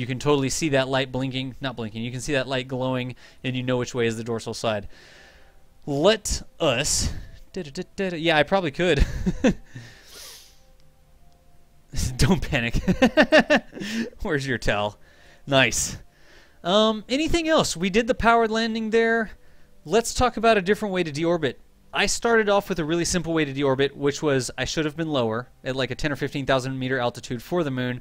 you can totally see that light blinking, not blinking, you can see that light glowing, and you know which way is the dorsal side. Let us, yeah, I probably could. Don't panic. Where's your towel? Nice. Anything else? We did the powered landing there. Let's talk about a different way to deorbit. I started off with a really simple way to deorbit, which was I should have been lower at like a 10 or 15,000 meter altitude for the moon.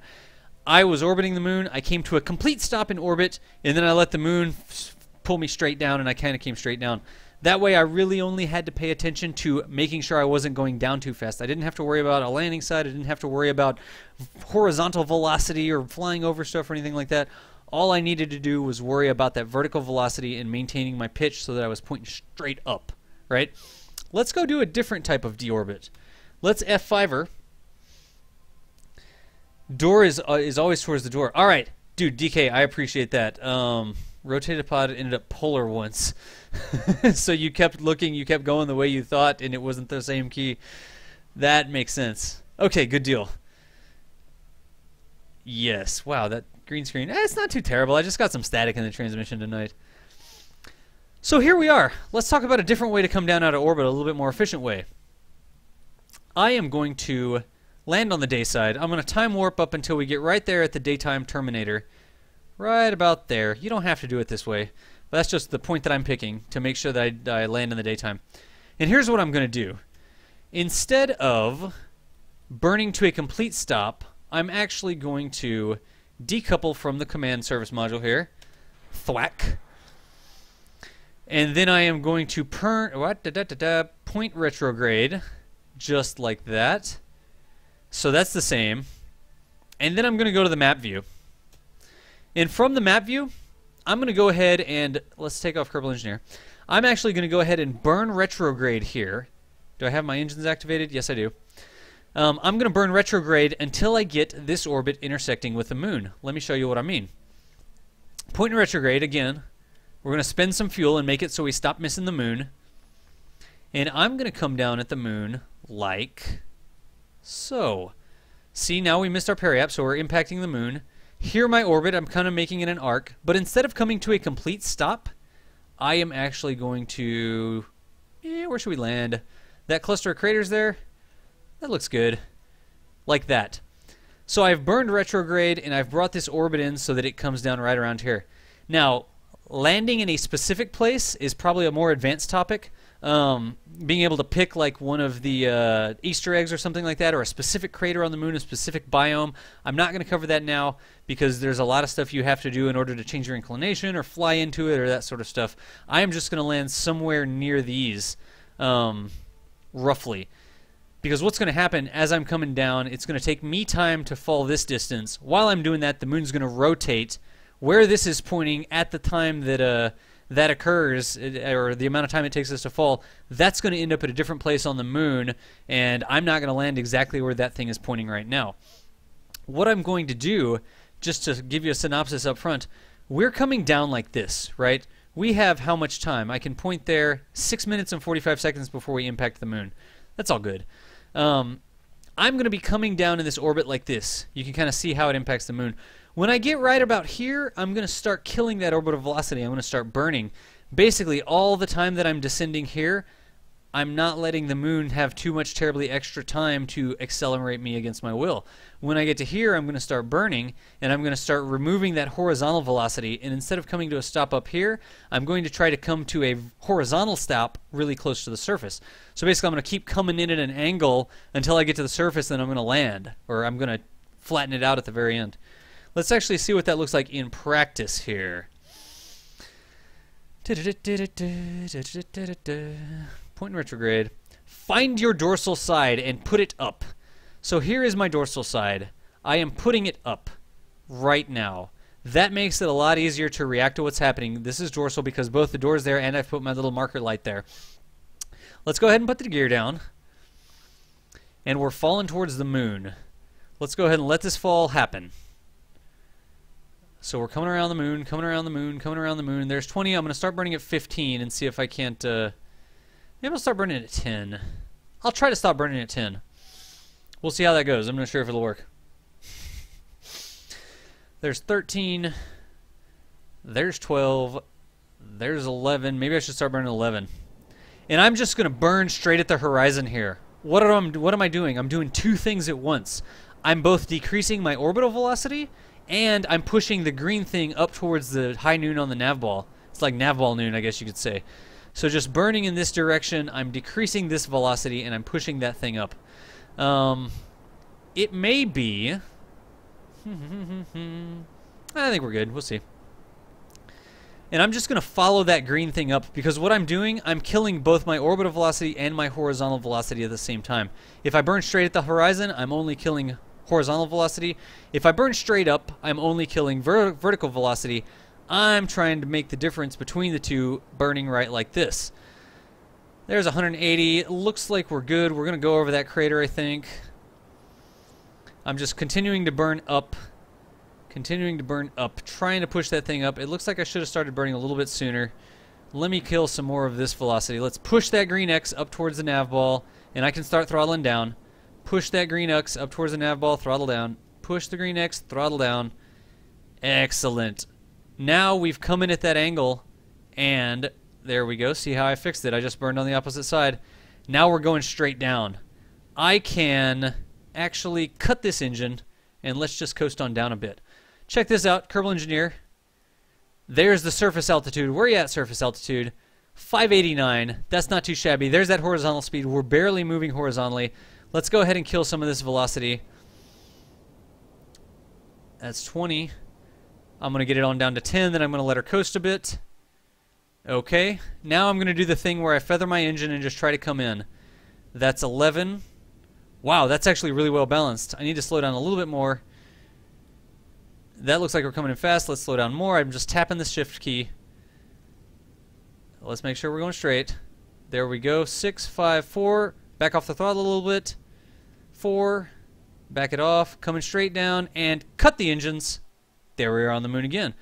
I was orbiting the moon. I came to a complete stop in orbit, and then I let the moon pull me straight down, and I kind of came straight down. That way I really only had to pay attention to making sure I wasn't going down too fast. I didn't have to worry about a landing site. I didn't have to worry about horizontal velocity or flying over stuff or anything like that. All I needed to do was worry about that vertical velocity and maintaining my pitch so that I was pointing straight up, right? Let's go do a different type of deorbit. Let's F5-er. Door is always towards the door. All right, dude, DK, I appreciate that. Rotated pod ended up polar once. So you kept looking, you kept going the way you thought, and it wasn't the same key. That makes sense. Okay, good deal. Yes, wow, that green screen. It's not too terrible. I just got some static in the transmission tonight. So here we are. Let's talk about a different way to come down out of orbit, a little bit more efficient way. I am going to land on the day side. I'm going to time warp up until we get right there at the daytime terminator. Right about there. You don't have to do it this way. But that's just the point that I'm picking to make sure that I land in the daytime. And here's what I'm going to do. Instead of burning to a complete stop, I'm actually going to decouple from the command service module here. Thwack. And then I am going to point retrograde, just like that. So that's the same. And then I'm going to go to the map view. And from the map view, I'm going to go ahead and, let's take off Kerbal Engineer. I'm actually going to go ahead and burn retrograde here. Do I have my engines activated? Yes, I do. I'm going to burn retrograde until I get this orbit intersecting with the moon. Let me show you what I mean. Point in retrograde, again, we're going to spend some fuel and make it so we stop missing the moon. And I'm going to come down at the moon like so. See, now we missed our periap, so we're impacting the moon. Here my orbit, I'm kind of making it an arc, but instead of coming to a complete stop, I am actually going to, where should we land? That cluster of craters there? That looks good. Like that. So I've burned retrograde, and I've brought this orbit in so that it comes down right around here. Now, landing in a specific place is probably a more advanced topic. Being able to pick like one of the Easter eggs or something like that, or a specific crater on the moon, a specific biome. I'm not going to cover that now because there's a lot of stuff you have to do in order to change your inclination or fly into it or that sort of stuff. I am just going to land somewhere near these, roughly. Because what's going to happen as I'm coming down, it's going to take me time to fall this distance. While I'm doing that, the moon's going to rotate where this is pointing at the time that that occurs, or the amount of time it takes us to fall. That's going to end up at a different place on the moon, and I'm not going to land exactly where that thing is pointing right now. What I'm going to do, just to give you a synopsis up front, we're coming down like this, right? We have how much time? I can point there 6 minutes and 45 seconds before we impact the moon. That's all good. I'm going to be coming down in this orbit like this. You can kind of see how it impacts the moon. When I get right about here, I'm going to start killing that orbital velocity. I'm going to start burning. Basically, all the time that I'm descending here, I'm not letting the moon have too much terribly extra time to accelerate me against my will. When I get to here, I'm going to start burning, and I'm going to start removing that horizontal velocity. And instead of coming to a stop up here, I'm going to try to come to a horizontal stop really close to the surface. So basically, I'm going to keep coming in at an angle until I get to the surface, then I'm going to land, or I'm going to flatten it out at the very end. Let's actually see what that looks like in practice here. Point in retrograde. Find your dorsal side and put it up. So here is my dorsal side. I am putting it up right now. That makes it a lot easier to react to what's happening. This is dorsal because both the door's there and I've put my little marker light there. Let's go ahead and put the gear down. And we're falling towards the moon. Let's go ahead and let this fall happen. So we're coming around the moon, coming around the moon, coming around the moon. There's 20. I'm going to start burning at 15 and see if I can't... maybe I'll start burning at 10. I'll try to stop burning at 10. We'll see how that goes. I'm not sure if it'll work. There's 13. There's 12. There's 11. Maybe I should start burning 11. And I'm just going to burn straight at the horizon here. What am I doing? I'm doing two things at once. I'm both decreasing my orbital velocity, and I'm pushing the green thing up towards the high noon on the nav ball. It's like nav ball noon, I guess you could say. So just burning in this direction, I'm decreasing this velocity, and I'm pushing that thing up. It may be... I think we're good. We'll see. And I'm just going to follow that green thing up, because what I'm doing, I'm killing both my orbital velocity and my horizontal velocity at the same time. If I burn straight at the horizon, I'm only killing horizontal velocity. If I burn straight up, I'm only killing vertical velocity. I'm trying to make the difference between the two, burning right like this. There's 180. It looks like we're good. We're going to go over that crater, I think. I'm just continuing to burn up. Continuing to burn up, trying to push that thing up. It looks like I should have started burning a little bit sooner. Let me kill some more of this velocity. Let's push that green X up towards the nav ball, and I can start throttling down. Push that green X up towards the nav ball, throttle down. Push the green X, throttle down. Excellent. Now we've come in at that angle, and there we go. See how I fixed it? I just burned on the opposite side. Now we're going straight down. I can actually cut this engine, and let's just coast on down a bit. Check this out, Kerbal Engineer. There's the surface altitude. Where are you at, surface altitude? 589. That's not too shabby. There's that horizontal speed. We're barely moving horizontally. Let's go ahead and kill some of this velocity. That's 20. I'm going to get it on down to 10, then I'm going to let her coast a bit. Okay. Now I'm going to do the thing where I feather my engine and just try to come in. That's 11. Wow, that's actually really well balanced. I need to slow down a little bit more. That looks like we're coming in fast. Let's slow down more. I'm just tapping the shift key. Let's make sure we're going straight. There we go. 6, 5, 4. Back off the throttle a little bit. 4. Back it off. Coming straight down. And cut the engines. There we are on the moon again.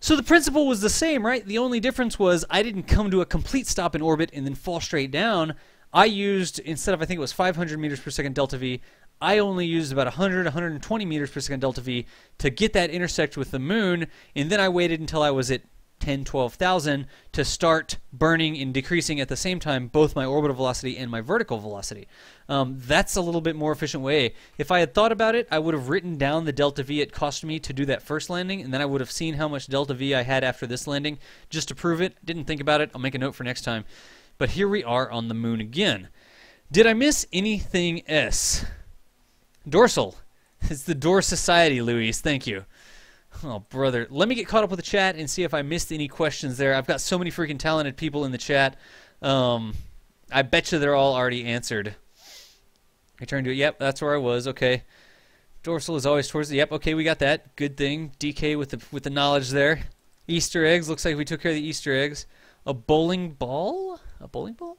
So the principle was the same, right? The only difference was I didn't come to a complete stop in orbit and then fall straight down. I used, instead of I think it was 500 meters per second delta V, I only used about 100, 120 meters per second delta V to get that intersect with the moon, and then I waited until I was at 10, 12,000 to start burning and decreasing at the same time both my orbital velocity and my vertical velocity. That's a little bit more efficient way. If I had thought about it, I would have written down the delta V it cost me to do that first landing, and then I would have seen how much delta V I had after this landing just to prove it. Didn't think about it. I'll make a note for next time. But here we are on the moon again. Did I miss anything else? Dorsal. It's the Door Society, Luis. Thank you. Oh, brother. Let me get caught up with the chat and see if I missed any questions there. I've got so many freaking talented people in the chat. I bet you they're all already answered. Return to it. Yep, that's where I was. Okay. Dorsal is always towards the... Yep, okay, we got that. Good thing. DK with the knowledge there. Easter eggs. Looks like we took care of the Easter eggs. A bowling ball? A bowling ball?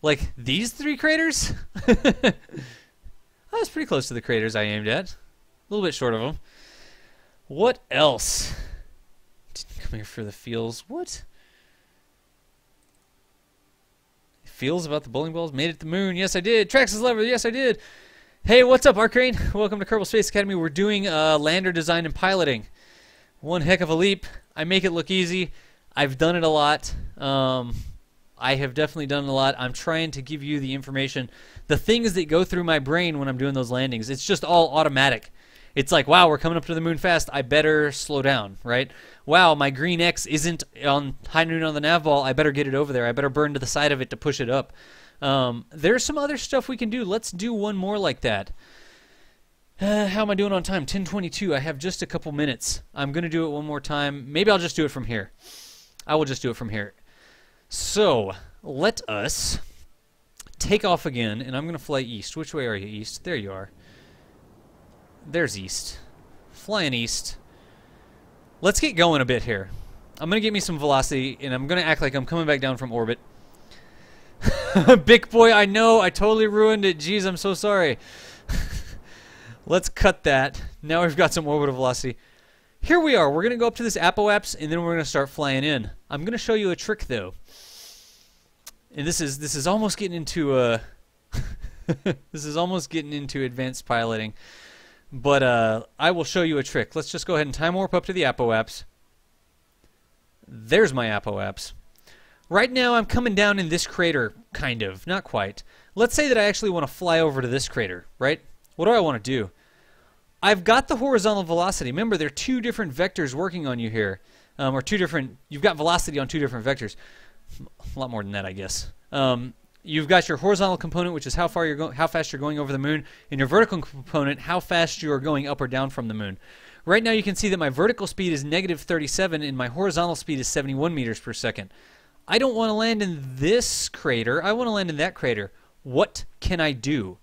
Like these three craters? I was pretty close to the craters I aimed at. A little bit short of them. What else? Didn't come here for the feels. What? Feels about the bowling balls? Made it to the moon. Yes, I did. Traxxas lever. Yes, I did. Hey, what's up, Arcrane? Welcome to Kerbal Space Academy. We're doing lander design and piloting. One heck of a leap. I make it look easy. I've done it a lot. I have definitely done it a lot. I'm trying to give you the information, the things that go through my brain when I'm doing those landings. It's just all automatic. It's like, wow, we're coming up to the moon fast. I better slow down, right? Wow, my green X isn't on high noon on the nav ball. I better get it over there. I better burn to the side of it to push it up. There's some other stuff we can do. Let's do one more like that. How am I doing on time? 10:22. I have just a couple minutes. I'm going to do it one more time. Maybe I'll just do it from here. I will just do it from here. So, let us take off again, and I'm going to fly east. Which way are you, east? There you are. There's east. Flying east. Let's get going a bit here. I'm going to get me some velocity, and I'm going to act like I'm coming back down from orbit. Big boy, I know. I totally ruined it. Jeez, I'm so sorry. Let's cut that. Now we've got some orbital velocity. Here we are. We're going to go up to this apoapse, and then we're going to start flying in. I'm going to show you a trick, though. And this is almost getting into this is almost getting into advanced piloting. But I will show you a trick. Let's just go ahead and time warp up to the apoapse. There's my apoapse. Right now I'm coming down in this crater, kind of, not quite. Let's say that I actually want to fly over to this crater, right? What do I want to do? I've got the horizontal velocity. Remember, there are two different vectors working on you here. Or two different, you've got velocity on two different vectors. A lot more than that, I guess. You've got your horizontal component, which is how fast you're going over the moon, and your vertical component, how fast you are going up or down from the moon. Right now you can see that my vertical speed is -37 and my horizontal speed is 71 meters per second. I don't want to land in this crater. I want to land in that crater. What can I do?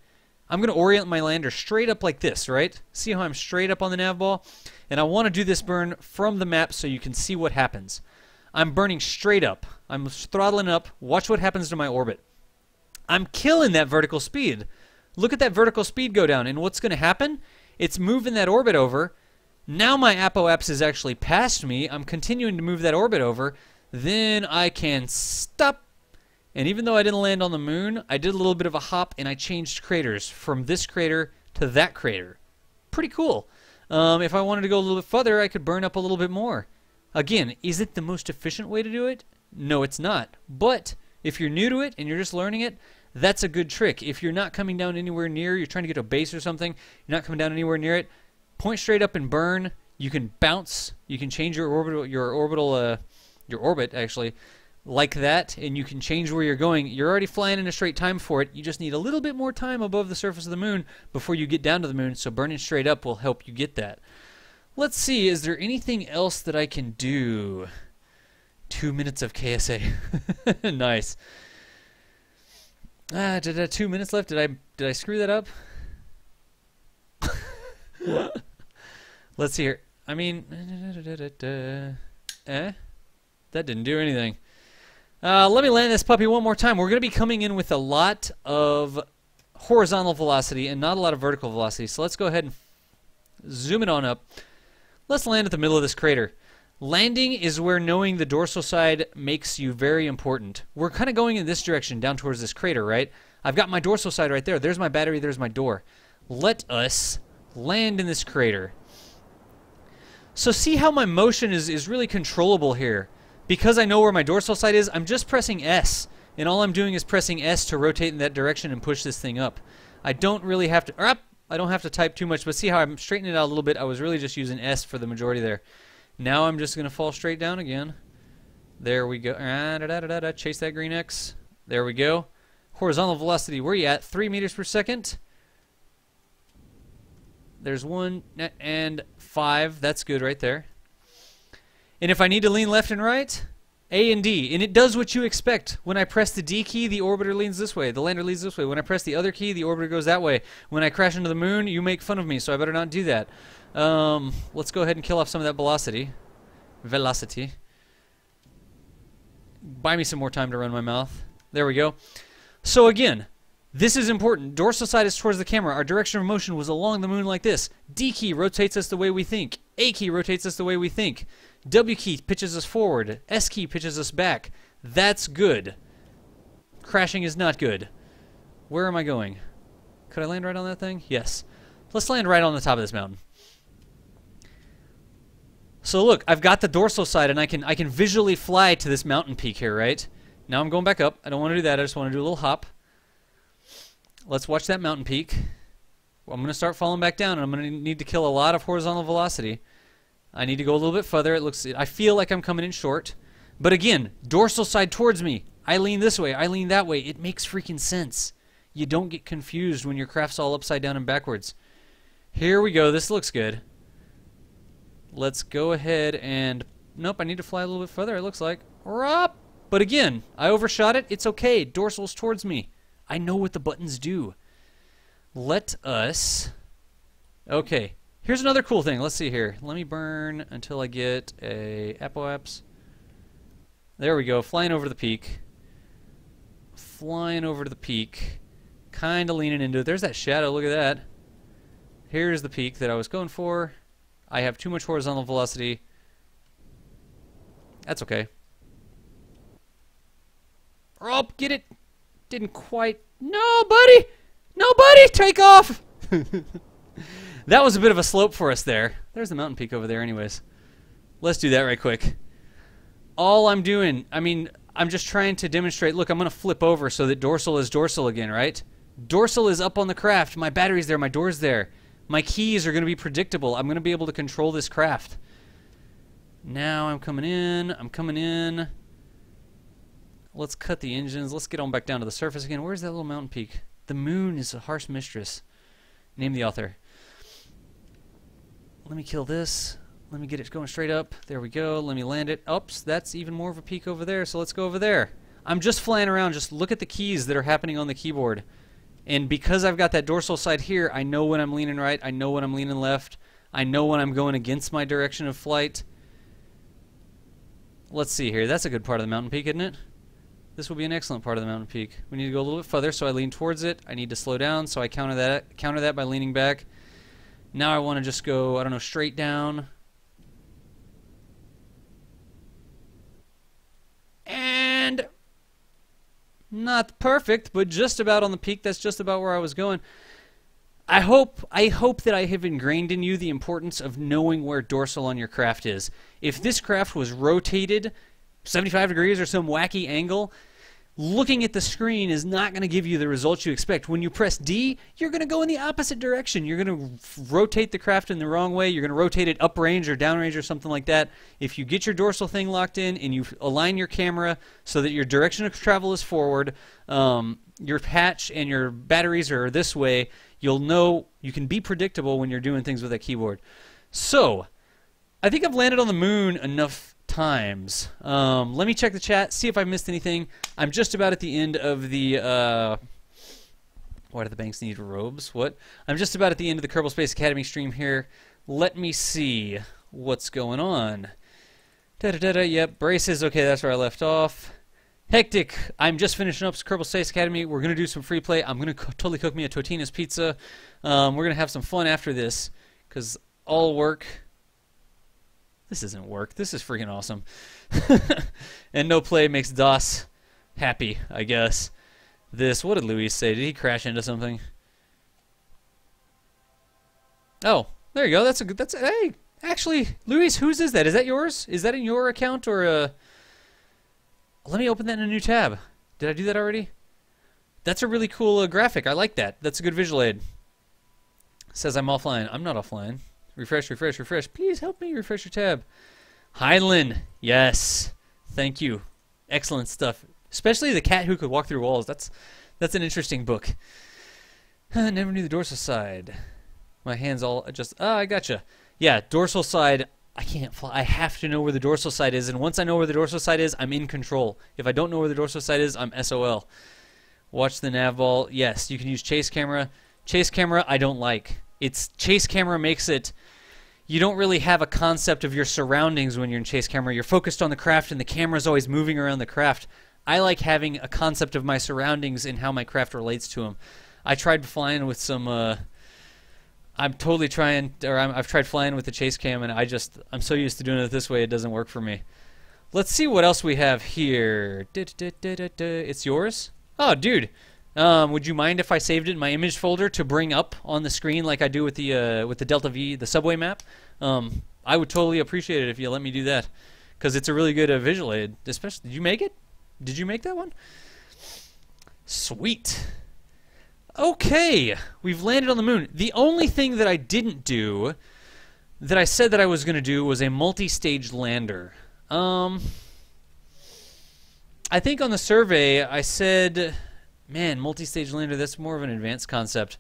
I'm going to orient my lander straight up like this, right? See how I'm straight up on the nav ball? And I want to do this burn from the map so you can see what happens. I'm burning straight up. I'm throttling up. Watch what happens to my orbit. I'm killing that vertical speed. Look at that vertical speed go down. And what's going to happen? It's moving that orbit over. Now my apoapse is actually past me. I'm continuing to move that orbit over. Then I can stop. And even though I didn't land on the moon, I did a little bit of a hop and I changed craters from this crater to that crater. Pretty cool. If I wanted to go a little bit further, I could burn up a little bit more. Again, is it the most efficient way to do it? No, it's not. But if you're new to it and you're just learning it, that's a good trick. If you're not coming down anywhere near, you're trying to get to a base or something, you're not coming down anywhere near it, point straight up and burn. You can bounce. You can change your orbit actually like that, and you can change where you're going. You're already flying in a straight time for it. You just need a little bit more time above the surface of the moon before you get down to the moon, so burning straight up will help you get that. Let's see, is there anything else that I can do? 2 minutes of KSA. Nice. 2 minutes left. Did I screw that up? Let's see here. I mean, that didn't do anything. Let me land this puppy one more time. We're going to be coming in with a lot of horizontal velocity and not a lot of vertical velocity. So let's go ahead and zoom it on up. Let's land at the middle of this crater. Landing is where knowing the dorsal side makes you very important. We're kind of going in this direction down towards this crater, right? I've got my dorsal side right there. There's my battery. There's my door. Let us land in this crater. So see how my motion is really controllable here. Because I know where my dorsal side is, I'm just pressing S. And all I'm doing is pressing S to rotate in that direction and push this thing up. I don't really have to... I don't have to type too much, but see how I'm straightening it out a little bit? I was really just using S for the majority there. Now I'm just going to fall straight down again. There we go. Chase that green X. There we go. Horizontal velocity, where are you at? 3 meters per second. There's 1 and 5. That's good right there. And if I need to lean left and right, A and D. And it does what you expect. When I press the D key, the orbiter leans this way. The lander leans this way. When I press the other key, the orbiter goes that way. When I crash into the moon, you make fun of me, so I better not do that. Let's go ahead and kill off some of that velocity. Buy me some more time to run my mouth. There we go. So again, this is important. Dorsal side is towards the camera. Our direction of motion was along the moon like this. D key rotates us the way we think. A key rotates us the way we think. W key pitches us forward. S key pitches us back. That's good. Crashing is not good. Where am I going? Could I land right on that thing? Yes. Let's land right on the top of this mountain. So look, I've got the dorsal side and I can visually fly to this mountain peak here, right? Now I'm going back up. I don't want to do that. I just want to do a little hop. Let's watch that mountain peak. Well, I'm going to start falling back down, and I'm going to need to kill a lot of horizontal velocity. I need to go a little bit further. I feel like I'm coming in short. But again, dorsal side towards me. I lean this way. I lean that way. It makes freaking sense. You don't get confused when your craft's all upside down and backwards. Here we go. This looks good. Let's go ahead and... Nope, I need to fly a little bit further, it looks like. But again, I overshot it. It's okay. Dorsal's towards me. I know what the buttons do. Let us... Okay. Here's another cool thing. Let's see here. Let me burn until I get a apoapse. There we go. Flying over the peak. Flying over to the peak. Kind of leaning into it. There's that shadow. Look at that. Here's the peak that I was going for. I have too much horizontal velocity. That's okay. Oh, get it. Didn't quite. No, buddy. No, buddy. Take off. That was a bit of a slope for us there. There's the mountain peak over there anyways. Let's do that right quick. All I'm doing, I mean, I'm just trying to demonstrate. Look, I'm going to flip over so that dorsal is dorsal again, right? Dorsal is up on the craft. My battery's there. My door's there. My keys are going to be predictable. I'm going to be able to control this craft. Now I'm coming in. I'm coming in. Let's cut the engines. Let's get on back down to the surface again. Where's that little mountain peak? The moon is a harsh mistress. Name the author. Let me kill this. Let me get it going straight up. There we go. Let me land it. Oops, that's even more of a peak over there, so let's go over there. I'm just flying around. Just look at the keys that are happening on the keyboard. And because I've got that dorsal side here, I know when I'm leaning right. I know when I'm leaning left. I know when I'm going against my direction of flight. Let's see here. That's a good part of the mountain peak, isn't it? This will be an excellent part of the mountain peak. We need to go a little bit further, so I lean towards it. I need to slow down, so I counter that by leaning back. Now I want to just go, I don't know, straight down. And not perfect, but just about on the peak. That's just about where I was going. I hope that I have ingrained in you the importance of knowing where dorsal on your craft is. If this craft was rotated 75 degrees or some wacky angle, looking at the screen is not going to give you the results you expect. When you press D, you're going to go in the opposite direction. You're going to rotate the craft in the wrong way. You're going to rotate it uprange or downrange or something like that. If you get your dorsal thing locked in and you align your camera so that your direction of travel is forward, your patch and your batteries are this way, you'll know you can be predictable when you're doing things with that keyboard. So, I think I've landed on the moon enough times. Let me check the chat, see if I missed anything. I'm just about at the end of the why do the banks need robes? What? I'm just about at the end of the Kerbal Space Academy stream here. Let me see what's going on. Yep, braces. Okay, that's where I left off. Hectic. I'm just finishing up Kerbal Space Academy. We're going to do some free play. I'm going to totally cook me a Totino's pizza. We're going to have some fun after this because all work. This isn't work. This is freaking awesome. And no play makes DOS happy, I guess. This, what did Luis say? Did he crash into something? Oh, there you go. That's a good, hey, actually, Luis, whose is that? Is that yours? Is that in your account or let me open that in a new tab. Did I do that already? That's a really cool graphic. I like that. That's a good visual aid. Says I'm offline. I'm not offline. Refresh, refresh, refresh. Please help me refresh your tab. Heinlein. Yes. Thank you. Excellent stuff. Especially The Cat Who Could Walk Through Walls. That's an interesting book. I never knew the dorsal side. My hands all just... Ah, I gotcha. Yeah, dorsal side... I can't fly. I have to know where the dorsal side is, and once I know where the dorsal side is, I'm in control. If I don't know where the dorsal side is, I'm SOL. Watch the nav ball. Yes, you can use chase camera. Chase camera, I don't like. Chase camera makes it... You don't really have a concept of your surroundings when you're in chase camera. You're focused on the craft, and the camera's always moving around the craft. I like having a concept of my surroundings and how my craft relates to them. I tried flying with some... I've tried flying with the chase cam, and I'm so used to doing it this way, it doesn't work for me. Let's see what else we have here. It's yours? Oh, dude. Would you mind if I saved it in my image folder to bring up on the screen like I do with the Delta V, the subway map? I would totally appreciate it if you let me do that, because it's a really good visual aid. Especially, did you make it? Did you make that one? Sweet. Okay, we've landed on the moon. The only thing that I didn't do, that I said that I was going to do, was a multi-stage lander. I think on the survey I said, man, multi-stage lander, that's more of an advanced concept.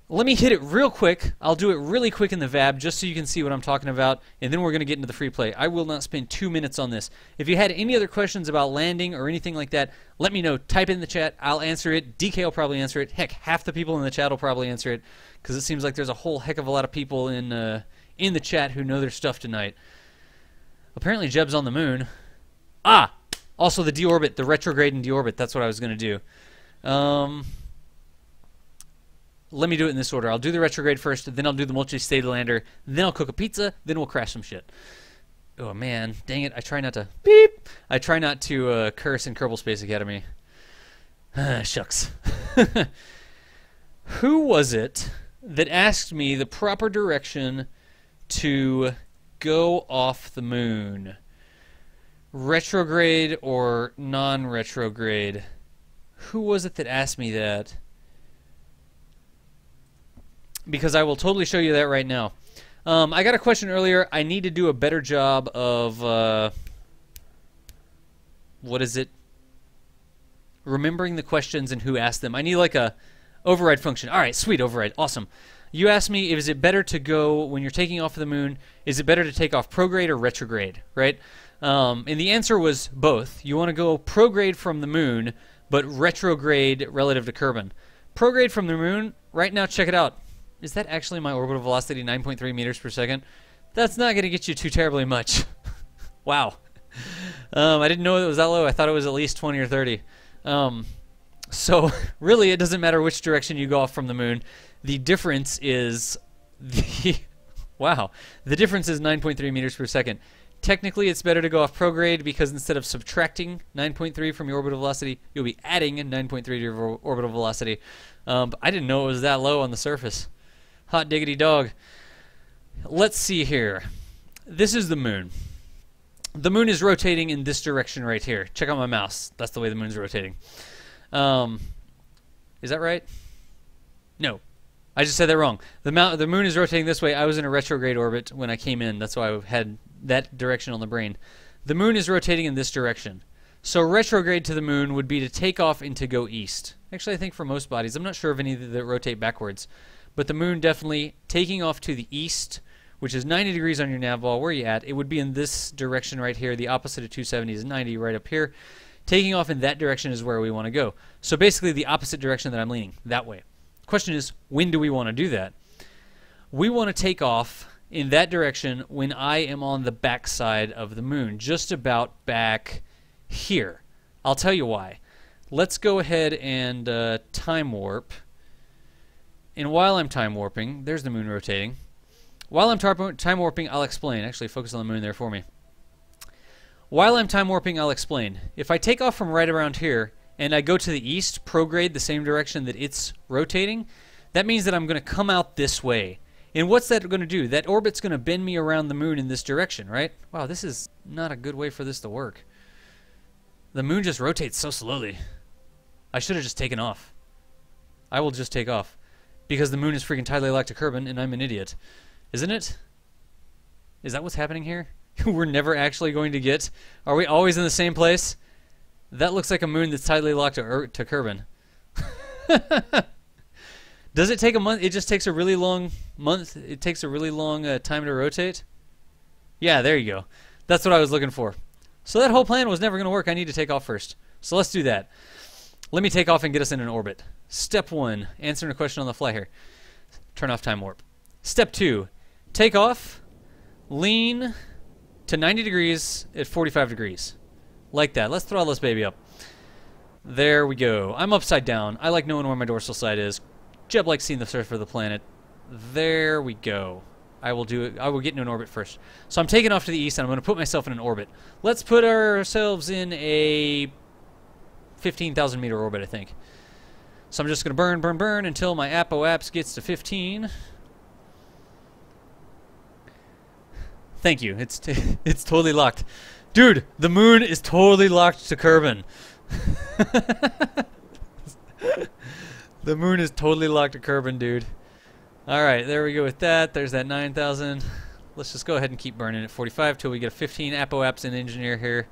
Let me hit it real quick. I'll do it really quick in the VAB just so you can see what I'm talking about, and then we're going to get into the free play. I will not spend 2 minutes on this. If you had any other questions about landing or anything like that, let me know. Type it in the chat. I'll answer it. DK will probably answer it. Heck, half the people in the chat will probably answer it, because it seems like there's a whole heck of a lot of people in the chat who know their stuff tonight. Apparently Jeb's on the moon. Ah! Also the deorbit, the retrograde and deorbit. That's what I was going to do. Let me do it in this order. I'll do the retrograde first, then I'll do the multi-stage lander, then I'll cook a pizza, then we'll crash some shit. Oh man, dang it! I try not to beep. I try not to curse in Kerbal Space Academy. Shucks. Who was it that asked me the proper direction to go off the moon. Retrograde or non-retrograde? Who was it that asked me that? Because I will totally show you that right now. I got a question earlier. I need to do a better job of what is it? Remembering the questions and who asked them. I need like a override function. All right, sweet, override. Awesome. You asked me, is it better to go, when you're taking off of the moon, is it better to take off prograde or retrograde, right? And the answer was both. You want to go prograde from the moon, but retrograde relative to Kerbal. Prograde from the moon, right now, check it out. Is that actually my orbital velocity, 9.3 meters per second? That's not going to get you too terribly much. Wow. I didn't know it was that low. I thought it was at least 20 or 30. So really, it doesn't matter which direction you go off from the moon. The difference is the the difference is 9.3 meters per second. Technically, it's better to go off prograde because instead of subtracting 9.3 from your orbital velocity, you'll be adding 9.3 to your orbital velocity. But I didn't know it was that low on the surface. Hot diggity dog. Let's see here. This is the moon. The moon is rotating in this direction right here. Check out my mouse. That's the way the moon's rotating. Is that right? No. I just said that wrong. The moon is rotating this way. I was in a retrograde orbit when I came in. That's why I had that direction on the brain. The moon is rotating in this direction. So retrograde to the moon would be to take off and to go east. Actually, I think for most bodies. I'm not sure of any that rotate backwards. But the moon definitely taking off to the east, which is 90 degrees on your nav ball. Where are you at? It would be in this direction right here. The opposite of 270 is 90 right up here. Taking off in that direction is where we want to go. So basically the opposite direction that I'm leaning, that way. The question is, when do we want to do that? We want to take off in that direction when I am on the back side of the moon, just about back here. I'll tell you why. Let's go ahead and time warp. And while I'm time warping, there's the moon rotating. While I'm time warping, I'll explain. Actually, focus on the moon there for me. While I'm time warping, I'll explain. If I take off from right around here and I go to the east, prograde the same direction that it's rotating, that means that I'm going to come out this way. And what's that going to do? That orbit's going to bend me around the moon in this direction, right? Wow, this is not a good way for this to work. The moon just rotates so slowly. I should have just taken off. I will just take off. Because the moon is freaking tightly locked to Kerbal, and I'm an idiot. Isn't it? Is that what's happening here? We're never actually going to get... Are we always in the same place? That looks like a moon that's tightly locked to Kerbal. Does it take a month? It just takes a really long month. It takes a really long time to rotate? Yeah, there you go. That's what I was looking for. So that whole plan was never going to work. I need to take off first. So let's do that. Let me take off and get us in an orbit. Step 1, answering a question on the fly here. Turn off time warp. Step 2, take off, lean to 90 degrees at 45 degrees. Like that. Let's throttle this baby up. There we go. I'm upside down. I like knowing where my dorsal side is. Jeb likes seeing the surface of the planet. There we go. I will do it. I will get into an orbit first. So I'm taking off to the east and I'm going to put myself in an orbit. Let's put ourselves in a 15,000 meter orbit, I think. So I'm just going to burn until my apoapse gets to 15. Thank you. It's totally locked. Dude, the moon is totally locked to Kerbal. The moon is totally locked to Kerbal, dude. Alright, there we go with that. There's that 9,000. Let's just go ahead and keep burning at 45 till we get a 15 apoapse in engineer here.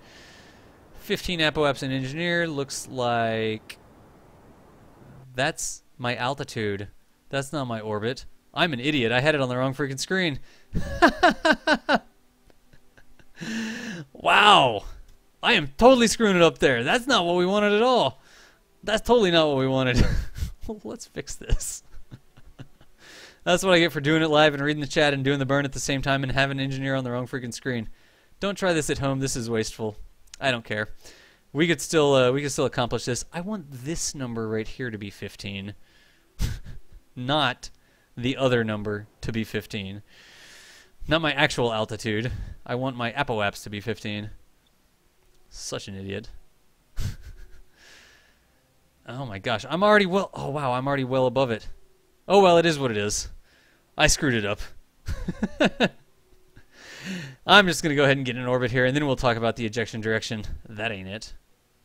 15 apoapse in engineer looks like... That's my altitude. That's not my orbit. I'm an idiot. I had it on the wrong freaking screen. Wow. I am totally screwing it up there. That's not what we wanted at all. That's totally not what we wanted. Let's fix this. That's what I get for doing it live and reading the chat and doing the burn at the same time and having an engineer on the wrong freaking screen. Don't try this at home. This is wasteful. I don't care. We could still accomplish this. I want this number right here to be 15. Not the other number to be 15. Not my actual altitude. I want my apoapse to be 15. Such an idiot. Oh my gosh. I'm already well... Oh wow, I'm already well above it. Oh well, it is what it is. I screwed it up. I'm just going to go ahead and get in orbit here, and then we'll talk about the ejection direction. That ain't it.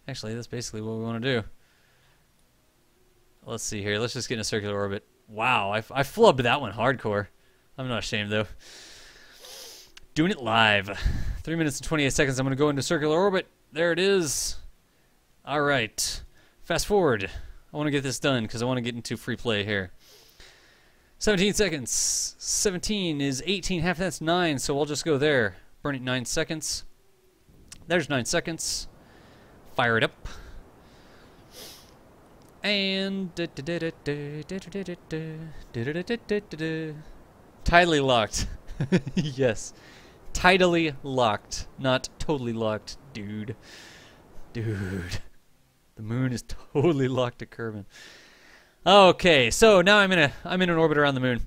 Actually, that's basically what we want to do. Let's see here. Let's just get in a circular orbit. Wow, I flubbed that one hardcore. I'm not ashamed, though. Doing it live. 3 minutes and 28 seconds. I'm going to go into circular orbit. There it is. All right. Fast forward. I want to get this done because I want to get into free play here. 17 seconds. 17 is 18. Half that's 9, so I'll just go there. Burn it 9 seconds. There's 9 seconds. Fire it up. And tidally locked. Yes. Tidally locked. Not totally locked, dude. Dude. The moon is totally locked to Kerbin. Okay, so now I'm in an orbit around the moon,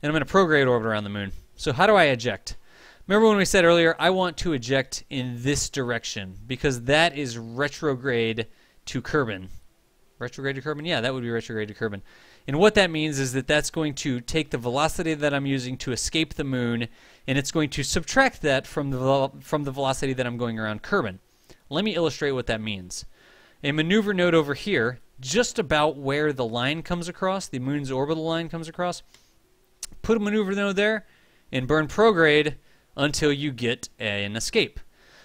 and I'm in a prograde orbit around the moon. So how do I eject? Remember when we said earlier, I want to eject in this direction because that is retrograde to Kerbin. Retrograde to Kerbin? Yeah, that would be retrograde to Kerbin. And what that means is that that's going to take the velocity that I'm using to escape the moon, and it's going to subtract that from the velocity that I'm going around Kerbin. Let me illustrate what that means. A maneuver node over here, just about where the line comes across, the moon's orbital line comes across, put a maneuver node there and burn prograde until you get an escape.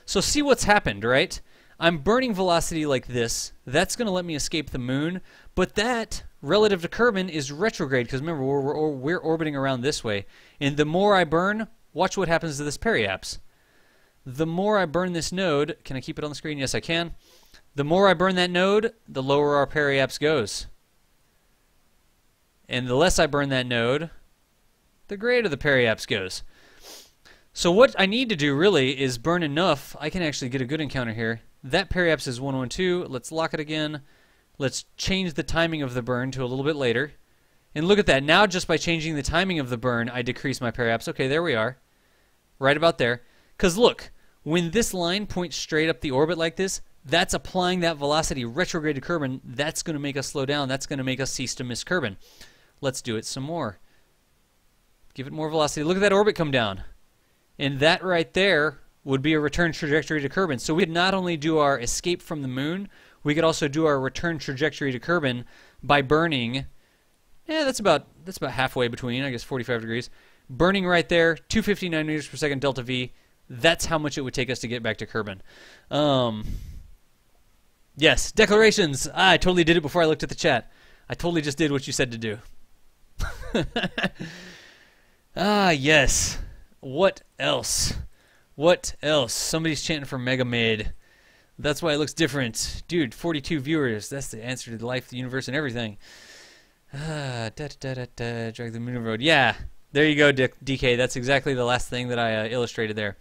So see what's happened, right? I'm burning velocity like this. That's going to let me escape the moon, but that, relative to Kerbin, is retrograde because remember, we're orbiting around this way. And the more I burn, watch what happens to this periapse. The more I burn this node, can I keep it on the screen? Yes, I can. The more I burn that node, the lower our periapse goes. And the less I burn that node, the greater the periapse goes. So what I need to do really is burn enough. I can actually get a good encounter here. That periapse is 112. Let's lock it again. Let's change the timing of the burn to a little bit later. And look at that. Now just by changing the timing of the burn, I decrease my periapse. Okay, there we are. Right about there. Because look, when this line points straight up the orbit like this, that's applying that velocity retrograde to Kerbin. That's going to make us slow down. That's going to make us cease to miss Kerbin. Let's do it some more. Give it more velocity. Look at that orbit come down. And that right there would be a return trajectory to Kerbin. So we could not only do our escape from the moon, we could also do our return trajectory to Kerbin by burning. Yeah, that's about halfway between, I guess 45 degrees. Burning right there, 259 meters per second delta V. That's how much it would take us to get back to Kerbin. Yes, declarations. I totally did it before I looked at the chat. I totally just did what you said to do. Yes. What else? What else? Somebody's chanting for Mega Maid. That's why it looks different. Dude, 42 viewers. That's the answer to life, the universe, and everything. Drag the moon road. Yeah, there you go, DK. That's exactly the last thing that I illustrated there.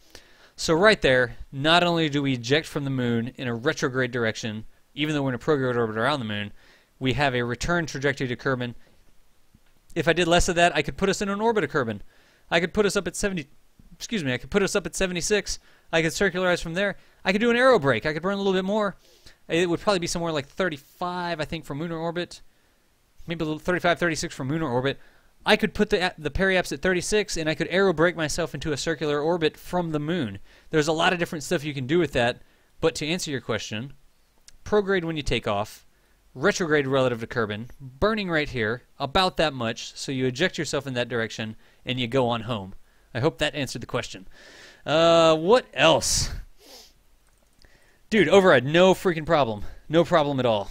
So right there, not only do we eject from the moon in a retrograde direction, even though we're in a prograde orbit around the moon, we have a return trajectory to Kerbin. If I did less of that, I could put us in an orbit of Kerbin. I could put us up at 70. Excuse me. I could put us up at 76. I could circularize from there. I could do an aero brake. I could burn a little bit more. It would probably be somewhere like 35, I think, for lunar orbit. Maybe a little 35, 36 for lunar orbit. I could put the periapse at 36, and I could aero brake myself into a circular orbit from the moon. There's a lot of different stuff you can do with that. But to answer your question, prograde when you take off, retrograde relative to Kerbin, burning right here, about that much, so you eject yourself in that direction, and you go on home. I hope that answered the question. What else? Dude, override, no freaking problem. No problem at all.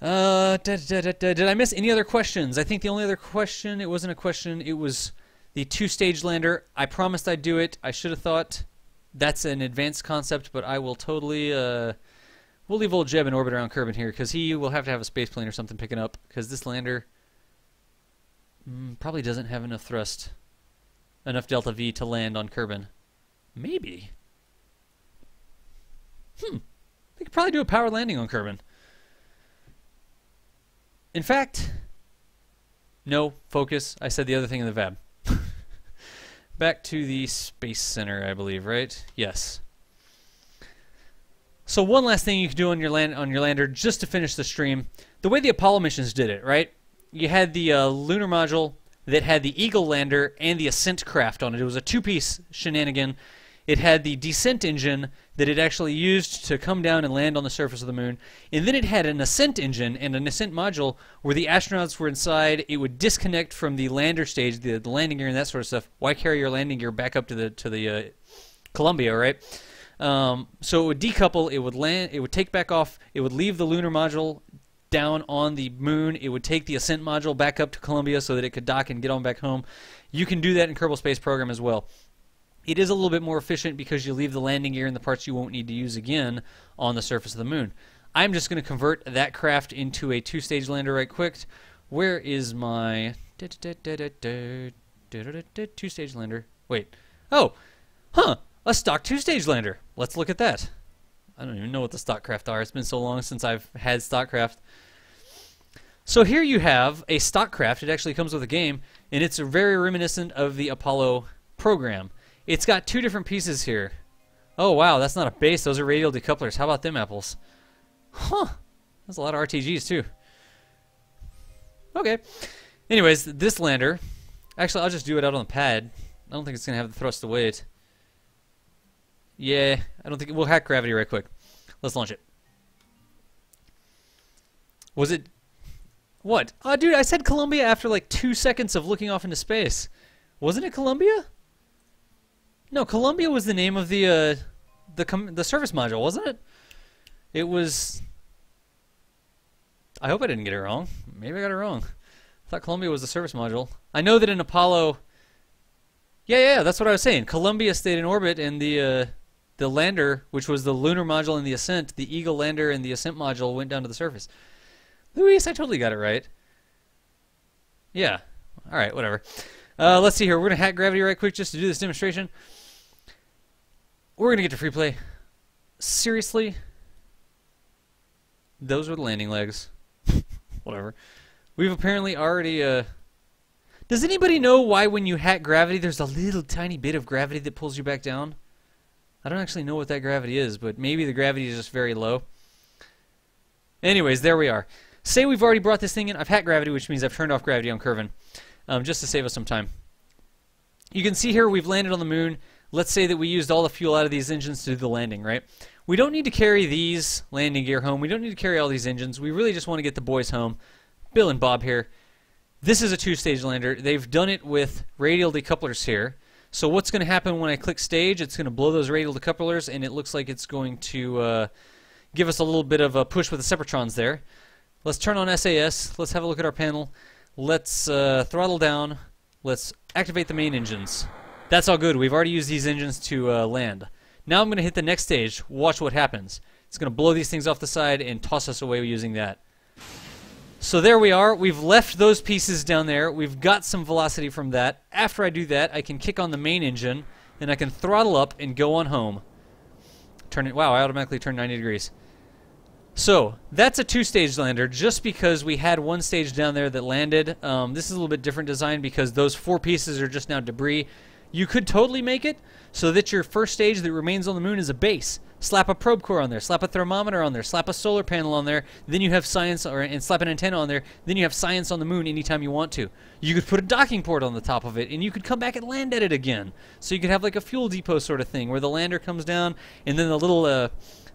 Did I miss any other questions? I think the only other question, it wasn't a question, it was the two-stage lander. I promised I'd do it. I should have thought that's an advanced concept, but I will totally, we'll leave old Jeb in orbit around Kerbin here, because he will have to have a space plane or something picking up, because this lander probably doesn't have enough thrust, enough delta V to land on Kerbin. Maybe. They could probably do a power landing on Kerbin. In fact, no, focus. I said the other thing in the VAB. Back to the Space Center, I believe, right? Yes. So one last thing you can do on your lander, just to finish the stream, the way the Apollo missions did it, right? you had the lunar module that had the Eagle lander and the ascent craft on it. It was a two-piece shenanigan. It had the descent engine that it actually used to come down and land on the surface of the moon. And then it had an ascent engine and an ascent module where the astronauts were inside. It would disconnect from the lander stage, the landing gear and that sort of stuff. Why carry your landing gear back up to the Columbia, right? So it would decouple, it would land, it would take back off, it would leave the lunar module down on the moon, it would take the ascent module back up to Columbia so that it could dock and get on back home. You can do that in Kerbal Space Program as well. It is a little bit more efficient because you leave the landing gear and the parts you won't need to use again on the surface of the moon. I'm just going to convert that craft into a two-stage lander right quick. Where is my two-stage lander? Wait. Oh! Huh! A stock two-stage lander. Let's look at that. I don't even know what the stock craft are. It's been so long since I've had stock craft. So here you have a stock craft. It actually comes with a game, and it's very reminiscent of the Apollo program. It's got two different pieces here. Oh wow, that's not a base. Those are radial decouplers. How about them apples? Huh. That's a lot of RTGs too. Okay. Anyways, this lander. Actually, I'll just do it out on the pad. I don't think it's going to have the thrust to weight. Yeah, I don't think we'll hack gravity right quick. Let's launch it. Was it what? Oh, dude, I said Columbia after like 2 seconds of looking off into space. Wasn't it Columbia? No, Columbia was the name of the service module, wasn't it? It was. I hope I didn't get it wrong. Maybe I got it wrong. I thought Columbia was the service module. I know that in Apollo. Yeah, that's what I was saying. Columbia stayed in orbit, and the lander, which was the lunar module and the ascent, the Eagle lander and the ascent module went down to the surface. Luis, I totally got it right. Yeah. All right, whatever. Let's see here. We're going to hack gravity right quick just to do this demonstration. We're going to get to free play. Seriously? Those were the landing legs. Whatever. We've apparently already... Does anybody know why when you hack gravity there's a little tiny bit of gravity that pulls you back down? I don't actually know what that gravity is, but maybe the gravity is just very low. Anyways, there we are. Say we've already brought this thing in. I've hacked gravity, which means I've turned off gravity on Kerbal, just to save us some time. You can see here we've landed on the moon. Let's say that we used all the fuel out of these engines to do the landing, right? We don't need to carry these landing gear home. We don't need to carry all these engines. We really just want to get the boys home. Bill and Bob here. This is a two-stage lander. They've done it with radial decouplers here. So what's going to happen when I click stage? It's going to blow those radial decouplers, and it looks like it's going to give us a little bit of a push with the separatrons there. Let's turn on SAS. Let's have a look at our panel. Let's throttle down. Let's activate the main engines. That's all good. We've already used these engines to land. Now I'm going to hit the next stage. Watch what happens. It's going to blow these things off the side and toss us away using that. So there we are. We've left those pieces down there. We've got some velocity from that. After I do that, I can kick on the main engine, and I can throttle up and go on home. Turn it. Wow, I automatically turned 90 degrees. So that's a two-stage lander just because we had one stage down there that landed. This is a little bit different design because those four pieces are just now debris. You could totally make it so that your first stage that remains on the moon is a base. Slap a probe core on there, slap a thermometer on there, slap a solar panel on there, then you have science, and slap an antenna on there, then you have science on the moon anytime you want to. You could put a docking port on the top of it, and you could come back and land at it again. So you could have like a fuel depot sort of thing where the lander comes down, and then the little...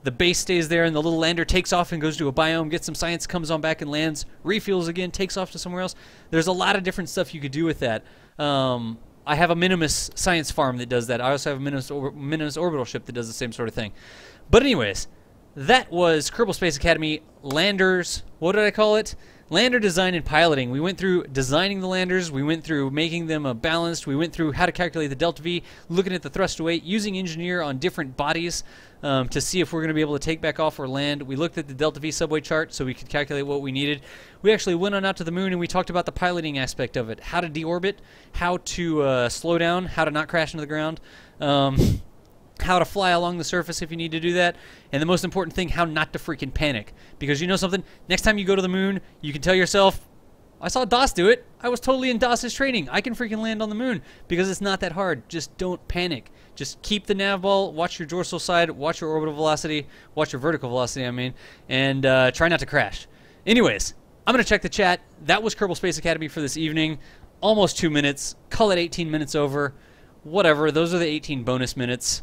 the base stays there, and the little lander takes off and goes to a biome, gets some science, comes on back and lands, refuels again, takes off to somewhere else. There's a lot of different stuff you could do with that. I have a Minimus science farm that does that. I also have a Minimus orbital ship that does the same sort of thing. But anyways, that was Kerbal Space Academy landers. What did I call it? Lander design and piloting. We went through designing the landers. We went through making them balanced. We went through how to calculate the delta V, looking at the thrust to weight, using engineer on different bodies to see if we're going to be able to take back off or land. We looked at the delta V subway chart so we could calculate what we needed. We actually went on out to the moon and we talked about the piloting aspect of it, how to deorbit, how to slow down, how to not crash into the ground, how to fly along the surface if you need to do that, and the most important thing, how not to freaking panic. Because you know something? Next time you go to the moon, you can tell yourself, I saw DOS do it. I was totally in DOS's training. I can freaking land on the moon because it's not that hard. Just don't panic. Just keep the nav ball, watch your dorsal side, watch your orbital velocity, watch your vertical velocity, I mean, and try not to crash. Anyways, I'm going to check the chat. That was Kerbal Space Academy for this evening. Almost 2 minutes. Call it 18 minutes over. Whatever. Those are the 18 bonus minutes.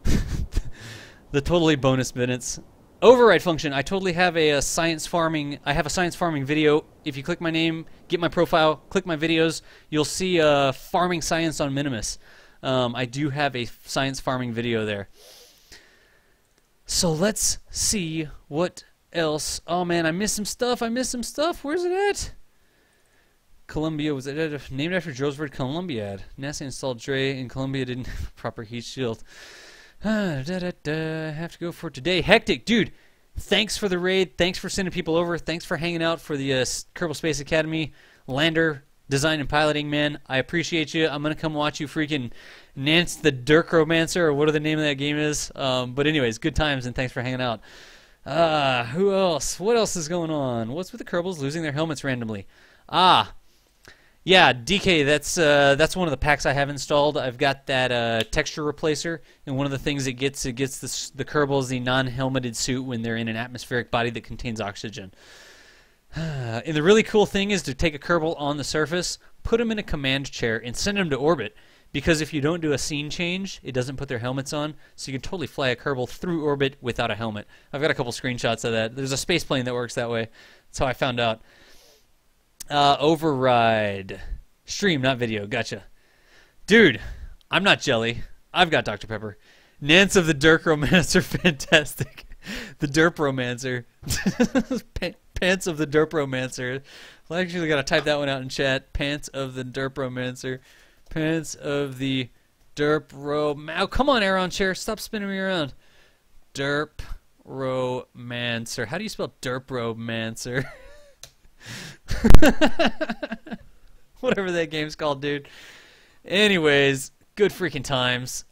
The totally bonus minutes. Override function. I totally have a science farming. I have a science farming video. If you click my name, get my profile, click my videos, you'll see farming science on Minimus. I do have a science farming video there. So let's see what else. Oh man, I missed some stuff. Where's it at? Columbia, was it named after Roosevelt Columbiad? NASA installed Dre, and Columbia didn't have a proper heat shield. Have to go for today. Hectic, dude. Thanks for the raid. Thanks for sending people over. Thanks for hanging out for the Kerbal Space Academy lander design and piloting, man. I appreciate you. I'm gonna come watch you freaking Nance the Dirkromancer, or whatever the name of that game is. But anyways, good times and thanks for hanging out. Who else? What else is going on? What's with the Kerbals losing their helmets randomly? Yeah, DK, that's one of the packs I have installed. I've got that texture replacer, and one of the things it gets the Kerbals the non-helmeted suit when they're in an atmospheric body that contains oxygen. And the really cool thing is to take a Kerbal on the surface, put them in a command chair, and send them to orbit. Because if you don't do a scene change, it doesn't put their helmets on, so you can totally fly a Kerbal through orbit without a helmet. I've got a couple screenshots of that. There's a space plane that works that way. That's how I found out. Override. Stream, not video. Gotcha. Dude, I'm not jelly. I've got Dr. Pepper. Nance of the Dirkromancer, fantastic. The Derpromancer. Pants of the Derpromancer. Well, I actually got to type that one out in chat. Pants of the Derpromancer. Pants of the Derpro. Oh, come on, Aaron Chair. Stop spinning me around. Derpromancer. How do you spell Derpromancer? Whatever that game's called, dude. Anyways, good freaking times.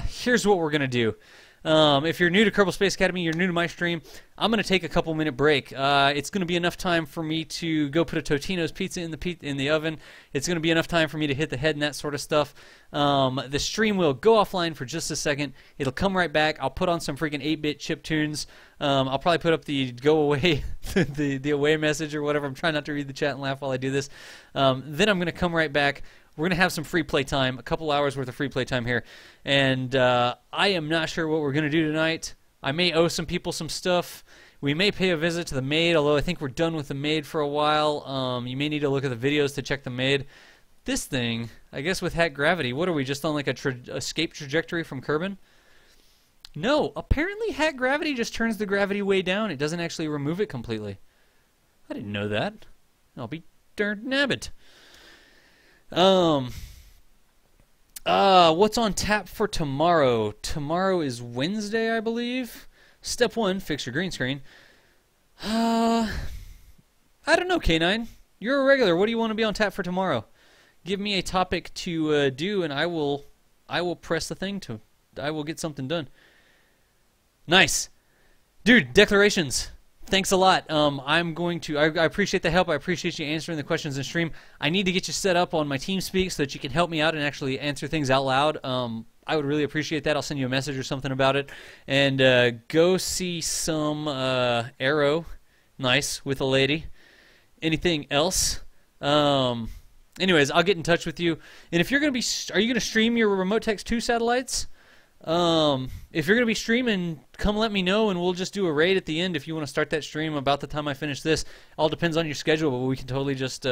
Here's what we're going to do. If you're new to Kerbal Space Academy, you're new to my stream, I'm going to take a couple-minute break. It's going to be enough time for me to go put a Totino's pizza in the oven. It's going to be enough time for me to hit the head and that sort of stuff. The stream will go offline for just a second. It'll come right back. I'll put on some freaking 8-bit chip tunes. I'll probably put up the go away, the away message or whatever. I'm trying not to read the chat and laugh while I do this. Then I'm going to come right back. We're going to have some free play time, a couple hours worth of free play time here. And I am not sure what we're going to do tonight. I may owe some people some stuff. We may pay a visit to the maid, although I think we're done with the maid for a while. You may need to look at the videos to check the maid. This thing, I guess with Hack Gravity, what are we, just on like a escape trajectory from Kerbin? No, apparently Hack Gravity just turns the gravity way down. It doesn't actually remove it completely. I didn't know that. I'll be darned nabbit. What's on tap for tomorrow? Tomorrow is Wednesday, I believe. Step 1, fix your green screen. I don't know, K9. You're a regular. What do you want to be on tap for tomorrow? Give me a topic to do, and I will press the thing to. I will get something done. Nice, dude. Declarations. Thanks a lot. I'm going to. I appreciate the help. I appreciate you answering the questions in stream. I need to get you set up on my TeamSpeak so that you can help me out and actually answer things out loud. I would really appreciate that. I'll send you a message or something about it. And go see some Arrow. Nice, with a lady. Anything else? Anyways, I'll get in touch with you. And if you're going to be, are you going to stream your Remote Text 2 satellites? If you're going to be streaming, come let me know, and we'll just do a raid at the end if you want to start that stream about the time I finish this. All depends on your schedule, but we can totally just,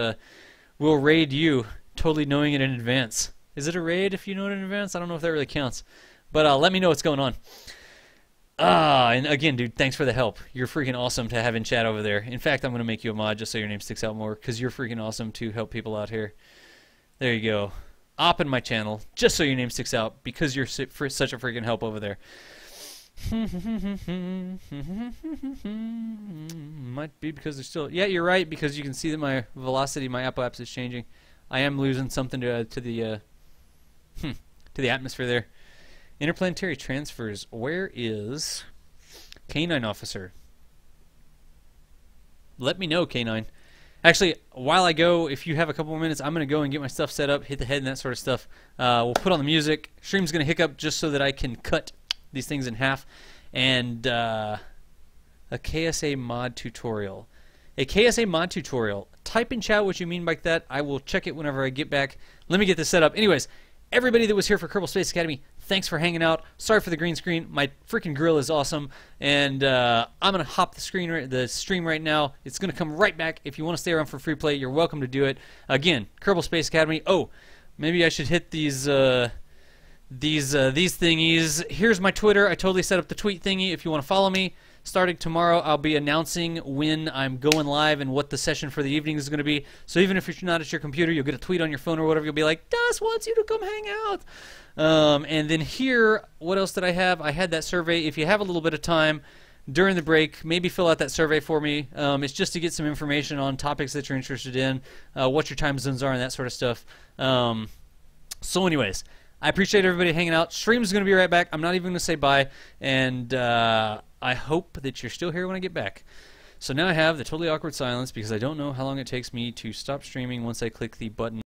we'll raid you, totally knowing it in advance. Is it a raid if you know it in advance? I don't know if that really counts. But let me know what's going on. And again, dude, thanks for the help. You're freaking awesome to have in chat over there. In fact, I'm going to make you a mod just so your name sticks out more, because you're freaking awesome to help people out here. There you go. Op in my channel, just so your name sticks out, because you're such a freaking help over there. Might be because there's still... Yeah, you're right, because you can see that my velocity, my apoapsis is changing. I am losing something to the atmosphere there. Interplanetary transfers. Where is K9 officer? Let me know, K9. Actually, while I go, if you have a couple more minutes, I'm going to go and get my stuff set up, hit the head and that sort of stuff. We'll put on the music. Stream's going to hiccup just so that I can cut these things in half. And a KSA mod tutorial. A KSA mod tutorial. Type in chat what you mean by that. I will check it whenever I get back. Let me get this set up. Anyways, everybody that was here for Kerbal Space Academy, thanks for hanging out. Sorry for the green screen. My freaking grill is awesome. And I'm going to hop the stream right now. It's going to come right back. If you want to stay around for free play, you're welcome to do it. Again, Kerbal Space Academy. Oh, maybe I should hit these thingies. Here's my Twitter. I totally set up the tweet thingy if you want to follow me. Starting tomorrow, I'll be announcing when I'm going live and what the session for the evening is going to be. So even if you're not at your computer, you'll get a tweet on your phone or whatever. You'll be like, Das wants you to come hang out. And then here, what else did I have? I had that survey. If you have a little bit of time during the break, maybe fill out that survey for me. It's just to get some information on topics that you're interested in, what your time zones are, and that sort of stuff. So anyways, I appreciate everybody hanging out. Stream's going to be right back. I'm not even going to say bye. And I hope that you're still here when I get back. So now I have the totally awkward silence because I don't know how long it takes me to stop streaming once I click the button.